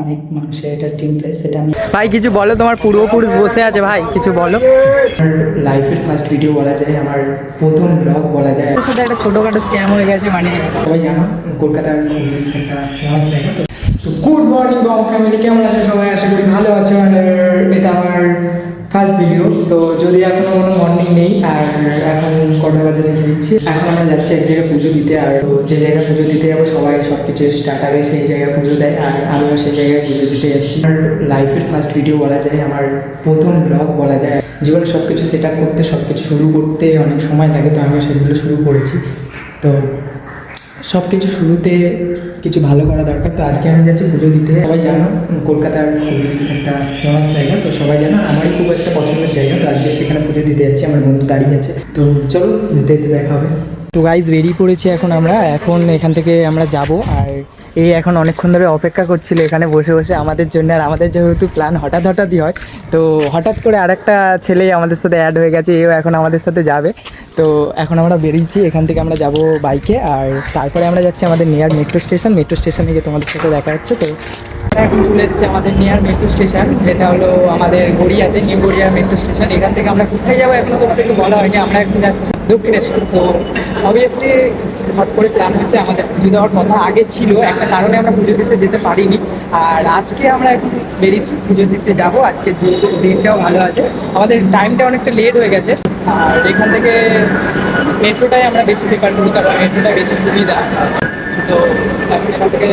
অনেক মানুষের এটা ড্রিম প্লেস। সেটা আমি ভাই কিছু বলো, তোমার পূর্বপুরুষ বসে আছে ভাই, কিছু বলো। লাইফের ফার্স্ট ভিডিও বলা যায়, আমার প্রথম ব্লগ বলা যায়। এর সাথে একটা ছোটোখাটো স্ক্যাম হয়ে গেছে, মানে সবাই জানো কলকাতার একটা ফেমাস জায়গা। তো গুড মর্নিং বং ফ্যামিলি, কেমন আছে সবাই? আশা করি ভালো আছো। আর এটা আমার ফার্স্ট ভিডিও, তো যদি এখনো কোনো মর্নিং নেই। আর এখন কটা বাজে দেখে দিচ্ছি। এখন আমরা যাচ্ছি এক জায়গায় পুজো দিতে। আর যে জায়গায় পুজো দিতে যাবো সবাই সব কিছু স্টার্টারে সেই জায়গায় পুজো দেয়, আর আমিও সেই জায়গায় পুজো দিতে যাচ্ছি। আর লাইফের ফার্স্ট ভিডিও বলা যায়, আমার প্রথম ব্লগ বলা যায়। জীবনে সব কিছু সেট আপ করতে, সব কিছু শুরু করতে অনেক সময় লাগে, তো আমি সেগুলো শুরু করেছি। তো সব কিছু শুরুতে কিছু ভালো করা দরকার। তো আজকে আমি যাচ্ছি পুজো দিতে। সবাই জানো কলকাতার খুবই একটা ফেমাস জায়গা, তো সবাই জানো আমারই খুব একটা পছন্দের জায়গা। তো আজকে সেখানে পুজো দিতে যাচ্ছি, আমার বন্ধু দাঁড়িয়ে আছে। তো চলো যেতে যেতে দেখা হবে। তো গাইজ বেরিয়ে পড়েছি এখন আমরা। এখন এখান থেকে আমরা যাব। আর এই এখন অনেকক্ষণ ধরে অপেক্ষা করছিল এখানে বসে বসে আমাদের জন্য। আর আমাদের যেহেতু প্ল্যান হঠাৎই হয়, তো হঠাৎ করে আরেকটা ছেলে আমাদের সাথে অ্যাড হয়ে গেছে, এও এখন আমাদের সাথে যাবে। তো এখন আমরা বেরিয়েছি, এখান থেকে আমরা যাব বাইকে। আর তারপরে আমরা যাচ্ছি আমাদের নিয়ার মেট্রো স্টেশন। মেট্রো স্টেশনে গিয়ে তোমাদের সাথে দেখা হচ্ছে। তো এখন চলে এসেছি আমাদের নিয়ার মেট্রো স্টেশন, যেটা হলো আমাদের গড়িয়াতে, নিউ গড়িয়া মেট্রো স্টেশন। এখান থেকে আমরা কোথায় যাবো এখনো তোমাদেরকে বলা হয়নি। আমরা এখন যাচ্ছি দক্ষিণেশ্বর। তো অবভিয়াসলি হট করে প্ল্যান হচ্ছে, আমাদের পুজো দেওয়ার কথা আগে ছিল, একটা কারণে আমরা পুজো দিতে যেতে পারিনি। আর আজকে আমরা এখন বেরিয়েছি পুজো দিতে যাব। আজকে যেহেতু দিনটাও ভালো আছে, আমাদের টাইমটা অনেকটা লেট হয়ে গেছে। আর এখান থেকে মেট্রোটাই আমরা বেশি প্রেফার করি, কারণ মেট্রোটা বেশি সুবিধা। তো এখন এখান থেকে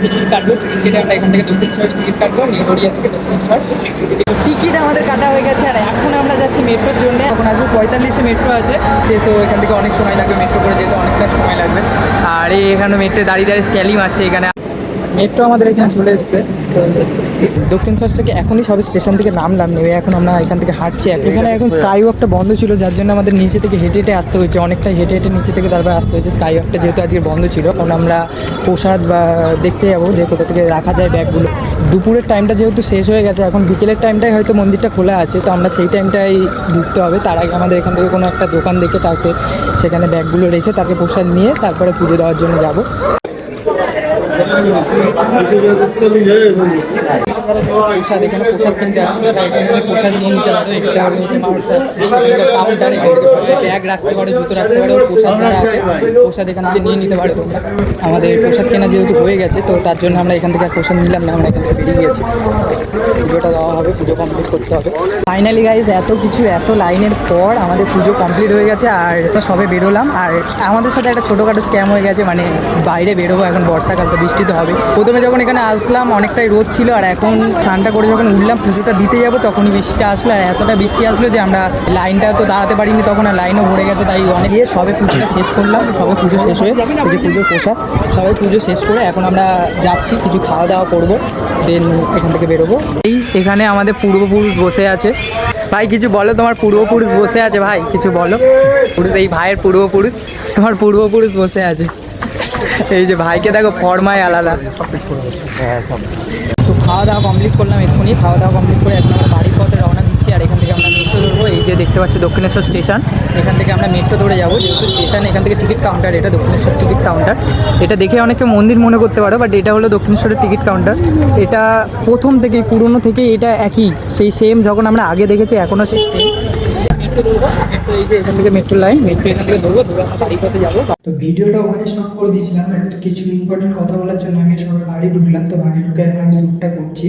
টিকিট কাটবো, টিকিট কেটে আমরা এখান থেকে দক্ষিণেশ্বর টিকিট কাটবো, নিউ গড়িয়া থেকে দক্ষিণেশ্বর। টিকিট আমাদের কাটা হয়ে গেছে। আর এখন আমরা যাচ্ছি মেট্রোর জন্য। এখন আসবো 45-এ মেট্রো আছে, যেহেতু এখান থেকে অনেক সময় লাগবে, মেট্রো করে যেতে অনেকটা সময় লাগবে। আর এই এখানে মেট্রো দাঁড়িয়ে দাঁড়িয়ে স্ক্যালি মারছে। এখানে মেট্রো আমাদের এখানে চলে এসছে। দক্ষিণেশ্বর থেকে এখনই সবে স্টেশন থেকে নামলাম, নেমে এখন আমরা এখান থেকে হাঁটছি। এখানে এখন স্কাই ওয়াকটা বন্ধ ছিল, যার জন্য আমাদের নিচে থেকে হেঁটে হেঁটে আসতে হয়েছে, অনেকটা হেঁটে হেঁটে নিচে থেকে তারপরে আসতে হয়েছে। স্কাই ওয়াকটা যেহেতু আজকে বন্ধ ছিল, কারণ আমরা প্রসাদ বা দেখতে যাবো যে কোথা থেকে রাখা যায় ব্যাগগুলো। দুপুরের টাইমটা যেহেতু শেষ হয়ে গেছে, এখন বিকেলের টাইমটাই হয়তো মন্দিরটা খোলা আছে, তো আমরা সেই টাইমটাই ঢুকতে হবে। তার আগে আমাদের এখান থেকে কোনো একটা দোকান দেখে তাকে সেখানে ব্যাগগুলো রেখে তাকে প্রসাদ নিয়ে তারপরে পুজো দেওয়ার জন্য যাবো। প্রসাদ এখানে প্রসাদ কিনতে আসবে, প্রসাদ নিয়ে নিতে পারো। কাউন্টারে ব্যাগ রাখতে পারো, জুতো রাখতে পারো, প্রসাদ আছে, প্রসাদ এখান থেকে নিয়ে নিতে পারো তোমরা। আমাদের প্রসাদ কেনা যেহেতু হয়ে গেছে, তো তার জন্য আমরা এখান থেকে আর প্রসাদ নিলাম না, আমরা এখান থেকে বেরিয়ে গেছি। পুজোটা দেওয়া হবে, পুজো কমপ্লিট করতে হবে। ফাইনালি গাইজ এত কিছু এত লাইনের পর আমাদের পুজো কমপ্লিট হয়ে গেছে। আর এটা সবে বেরোলাম। আর আমাদের সাথে একটা ছোটোখাটো স্ক্যাম হয়ে গেছে, মানে বাইরে বেরোবো, এখন বর্ষাকাল তো বৃষ্টি তো হবে। প্রথমে যখন এখানে আসলাম অনেকটাই রোদ ছিল, আর এখন স্নানটা করে যখন উঠলাম পুজোটা দিতে যাবো তখনই বৃষ্টিটা আসলো। আর এতটা বৃষ্টি আসলো যে আমরা লাইনটা তো দাঁড়াতে পারিনি তখন, আর লাইনও ভরে গেছে। তাই অনেক গিয়ে সবে পুজোটা শেষ করলাম, সবে পুজো শেষ হয়ে পুজোর প্রসাদ সবাই পুজো শেষ করে এখন আমরা যাচ্ছি, কিছু খাওয়া দাওয়া করবো, দেন এখান থেকে বেরোবো। এই এখানে আমাদের পূর্বপুরুষ বসে আছে। ভাই কিছু বলো, তোমার পূর্বপুরুষ বসে আছে, ভাই কিছু বলো। এই ভাইয়ের পূর্বপুরুষ, তোমার পূর্বপুরুষ বসে আছে। এই যে ভাইকে দেখো, ফর্মায় আলাদা। তো খাওয়া দাওয়া কমপ্লিট করলাম এক্ষুনি, খাওয়া দাওয়া কমপ্লিট করে এখন আমরা বাড়ির পথে রওনা দিচ্ছি। আর এখান থেকে আমরা মেট্রো ধরবো। এই যে দেখতে পাচ্ছি দক্ষিণেশ্বর স্টেশন, এখান থেকে আমরা মেট্রো ধরে যাবো। যেহেতু স্টেশন, এখান থেকে টিকিট কাউন্টার, এটা দক্ষিণেশ্বর টিকিট কাউন্টার। এটা দেখে অনেকে মন্দির মনে করতে পারো, বাট এটা হলো দক্ষিণেশ্বরের টিকিট কাউন্টার। এটা প্রথম থেকেই, পুরনো থেকেই এটা একই, সেই সেম যখন আমরা আগে দেখেছি এখনও সেই সেম। মেট্রো ধরবো, মেট্রো এই যে এখান থেকে মেট্রো লাইন, মেট্রো এখান থেকে ধরবো, ধরে আমরা বাড়ির পথে যাবো। তো ভিডিওটা ওখানে স্টপ করে দিয়েছিলাম কিছু ইম্পর্টেন্ট কথা বলার জন্য। আমি সবাই বাড়ি ঢুকলাম, তো বাড়ি ঢুকে এখন আমি শ্যুটটা করছি।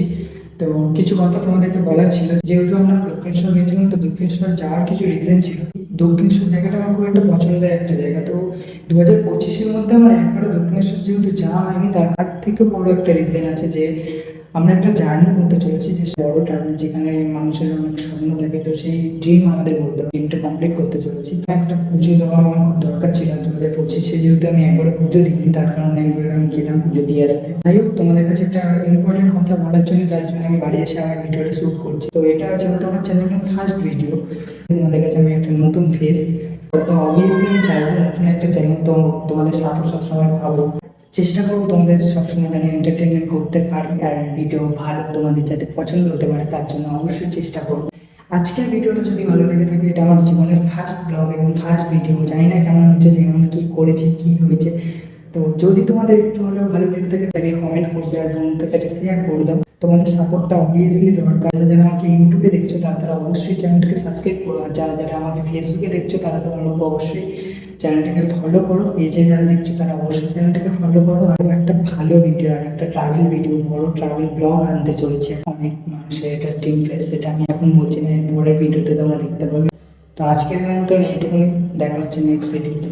তো কিছু কথা তোমাদেরকে বলার ছিল, যেহেতু আমরা দক্ষিণেশ্বর গেছিলাম, তো দক্ষিণেশ্বর যাওয়ার কিছু রিজন ছিল। দক্ষিণেশ্বর জায়গাটা আমার খুব একটা পছন্দের একটা জায়গা। তো 2025-এর মধ্যে আমার একবারও দক্ষিণেশ্বর যেহেতু যাওয়া হয়নি, তার থেকে বড় একটা রিজন আছে যে আমরা একটা জার্নি করতে চলেছি, যে বড় ট্রাভেল, যেখানে মানুষের অনেক স্বপ্ন থাকে। তো সেই ড্রিম আমাদের বলতে ড্রিমটা কমপ্লিট করতে চলেছি। একটা পুজো দেওয়া আমার খুব দরকার ছিল 2025-এ, যেহেতু আমি একবারে পুজো দিইনি, তার কারণে একবার আমি গেলাম পুজো দিয়ে আসতে। যাই হোক, তোমাদের কাছে একটা ইম্পর্টেন্ট কথা বলার জন্য, তার জন্য আমি বাড়ি এসে আমার ভিডিওটা শ্যুট করছি। তো এটা আছে তোমার চ্যানেলের ফার্স্ট ভিডিও, তোমাদের কাছে আমি একটা নতুন ফেস। তো অবভিয়াসলি আমি চাইবো নতুন একটা চ্যানেল, তো তোমাদের সাথে সবসময় পাবো। চেষ্টা করবো তোমাদের সবসময় যেন এন্টারটেনমেন্ট করতে পারি, আর ভিডিও ভালো তোমাদের যাতে পছন্দ হতে পারে, তার জন্য অবশ্যই চেষ্টা করবো। আজকের ভিডিওটা যদি ভালো লেগে থাকে, এটা আমার জীবনের ফার্স্ট ব্লগ এবং ফার্স্ট ভিডিও। জানি না কেমন হচ্ছে, যেমন কী করেছি, কী হয়েছে, তো যদি তোমাদের একটু হলেও ভালো লেগে থাকে তাহলে কমেন্ট করবে আর বন্ধুদের কাছে শেয়ার করে দাও। তোমাদের সাপোর্টটা অবভিয়াসলি দরকার। যারা আমাকে ইউটিউবে দেখছো তারা অবশ্যই চ্যানেলটাকে সাবস্ক্রাইব করো, আর যারা যারা আমাকে ফেসবুকে দেখছো তারা তোমরা অবশ্যই চ্যানেলটাকে ফলো করো। পেজে যারা দেখছো তারা অবশ্যই চ্যানেলটাকে ফলো করো। আরও একটা ভালো ভিডিও আর একটা ট্রাভেল ভিডিও, বড় ট্রাভেল ব্লগ আনতে চলেছে অনেক মানুষের এটা ড্রিম প্লেস, সেটা আমি এখন বলছি না, এর পরের ভিডিওতে তোমরা দেখতে পাবে। তো আজকের মতন এইটুকুনি, দেখা হচ্ছে নেক্সট ভিডিওতে।